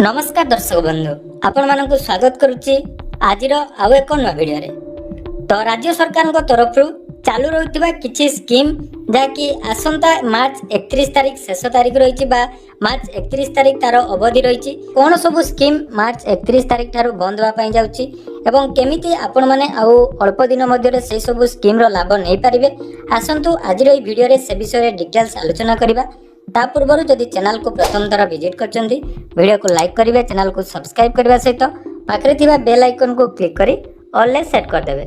नमस्कार दर्शक बंधु आपण मानक स्वागत करुच्ची आज आउ एक नवा भिडियो रे। तो राज्य सरकार तरफ चालू रही किसी स्कीम जहाँकि आसंता मार्च 31 तारीख शेष तारीख रही मार्च 31 तारीख तार अवधि रही कौन सब स्कीम मार्च 31 तारीख ठार बंद होगापाई जाऊँगी एवं केमिति आपण मैंने आउ अल्प दिन मध्य से सब स्कीम लाभ नहीं पारे। आसतु आज भिडियो रे से विषय डिटेल्स आलोचना करवा। ता पूर्व जदि चैनल को प्रथम थर विजिट कर वीडियो को लाइक करेंगे, चैनल को सब्सक्राइब करने सहित पाखरे थिबा बेल आइकन को क्लिक करी ऑल सेट करदेवे।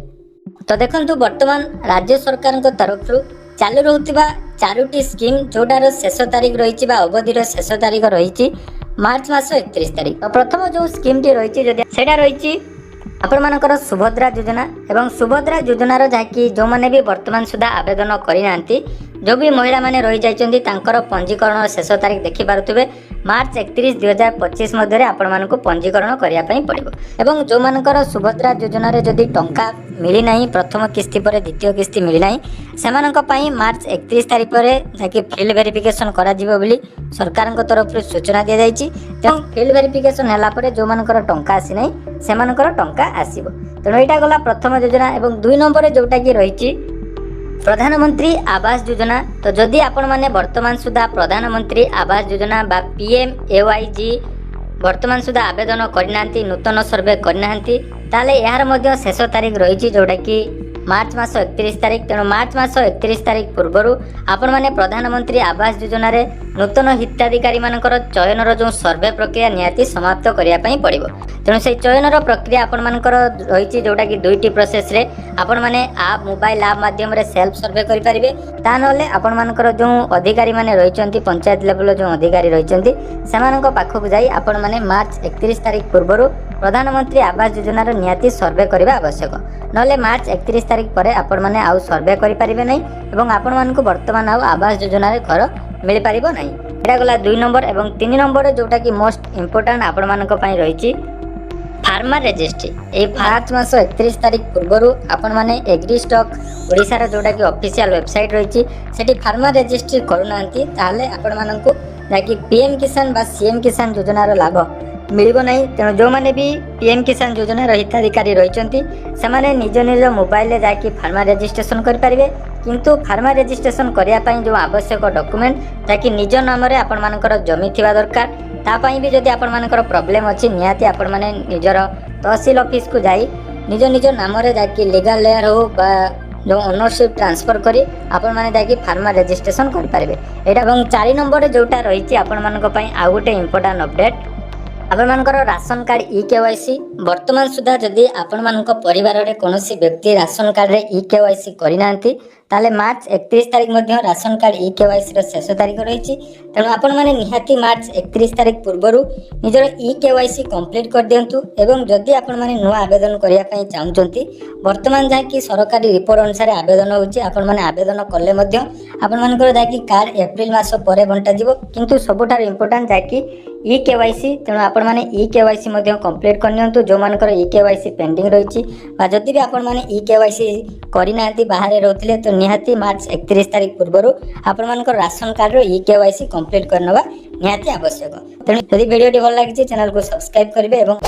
तो देखंतु वर्तमान राज्य सरकार तरफ चालू रहउतिबा चारोटी स्कीम जोटार शेष तारीख रही अवधिर शेष तारीख रही मार्च मास 31 तारीख। तो प्रथम जो स्कीम टी रही सेटा रही आपण मानकर सुभद्रा योजना एवं सुभद्रा योजनार जहाँकि जो मैंने भी वर्तमान सुधा आवेदन करना जो भी महिला माने रही जाइछन्ती तांकर पंजीकरण शेष तारीख देखि पारुथिबे मार्च 31 2025 मध्य आपण मानक पंजीकरण करिया पई पड़िबो। एवं जो मानकर सुभद्रा योजना रे जदि टंका मिली नाही प्रथम किस्ती पर द्वितीय किस्ती मिली नाही सेमानक पई मार्च 31 तारीख पर जाकि फील्ड वेरिफिकेशन करा जिवो बोली सरकार तरफ सूचना दिया जाइछि। एवं फील्ड वेरिफिकेशन हला पर जो मानकर टंका आसी नाही सेमानकर टंका आसीबो। तेणु एटा गला प्रथम योजना। एवं 2 नंबर जोटा कि रहिछि प्रधानमंत्री आवास योजना। तो जदि आपण माने वर्तमान सुधा प्रधानमंत्री आवास योजना बा PMAYG वर्तमान सुधा आवेदन करना नूतन सर्वे करना ताले यार मध्य शेष तारीख रही जोटा कि मार्च मास 31 तारीख। तेणु मार्च मास 31 तारीख पूर्वर आपण माने प्रधानमंत्री आवास योजना रे नूतन हिताधिकारी मानकर चयनर जो सर्वे प्रक्रिया निहाती समाप्त करिया पई पड़िबो। तेणु से चयनर प्रक्रिया आपण मानकर रही जोटा कि दुईटी प्रोसेस रे आपण माने आप मोबाइल आप माध्यम रे सेल्फ सर्वे करि परिबे। ता नले आपण मानकर जो अधिकारी माने रहिचंती पंचायत लेवल जो अधिकारी रहिचंती सेमानक पाखक जाई आपण माने मार्च 31 तारीख पूर्वर प्रधानमंत्री आवास योजनार निहाती सर्वे करबा आवश्यक। नले मार्च 31 तारीख पर आपण माने आउ सर्वे करि परिबे नै एवं आपण मानक वर्तमान आउ आवास योजना रे घर मिल पारिबो नै। एटा गला 2 नंबर। एवं 3 नंबर जोटा कि मोस्ट इंपोर्टेंट आपण मानक पई रहिछि फार्मर रजिस्ट्री। ए मार्च मास 31 तारीख पूर्वर आपण माने एग्री स्टॉक ओडिसा रो जोटा कि ऑफिशियल वेबसाइट रहिछि सेठी फार्मर रजिस्ट्री करूनांती ताले आपण मानकु जाकि पीएम किसान बा सीएम किसान योजना रो लाभ मिलिबो नै। तेणु जो माने भी पीएम किसान योजना रो हिताधिकारी रहिचंती सेमाने निज निज मोबाइल रे जाकि फार्मर रजिस्ट्रेशन करि परिबे। किंतु फार्मर रजिस्ट्रेशन करिया पई जो आवश्यक डॉक्यूमेंट जाकि निज नाम रे आपण मानकर जमी थिबा दरकार। तापाई भी जदि आपण मानकर प्रॉब्लम अछि निहाती आपण माने निजर तहसील ऑफिस को जाई निज निज नाम रे जाकि लीगल लेयर हो बा जो ओनरशिप ट्रांसफर करी आपण माने जाकि फार्मर रजिस्ट्रेशन कर पारिबे। एटा एवं 4 नंबर जोटा रहिछि आपण मानक पई आ गोटे इंपोर्टेंट अपडेट आपण मानकर राशन कार्ड EKYC वर्तमान सुधा जदि आपण मानक परिवार रे कोनोसी व्यक्ति राशन कार्ड रे EKYC करिनांती ताले मार्च 31 तारीख मध्य राशन कार्ड EKYC रो शेष तारीख रही। तेणु आपण माने निहाती मार्च 31 तारीख पूर्वरु निजर EKYC कंप्लीट कर दियंतु। एवं जदि आपण माने नुआ आवेदन करिया पई चाहुचंती वर्तमान जाकि सरकारी रिपोर्ट अनुसार आवेदन होउची आपण माने आवेदन करले मध्य आपण मानकर जाकि कार्ड एप्रिल मास परे बंटा जिवो। किंतु सबुठार इंपोर्टेंट जाकि EKYC। तेणु आपण माने EKYC मध्य कंप्लीट करनियंतु जो मानकर EKYC पेंडिंग रहिछि बा जदि भी आपण माने EKYC करिनांती बाहर रहउथिले तो निहाती मार्च 31 तारीख पूर्वरु आपण मानकर राशन कार्ड रो EKYC कंप्लीट करनवा निहाती आवश्यक। तेणु यदि वीडियो टी भल लागिछि चैनल को सब्सक्राइब करिवे एवं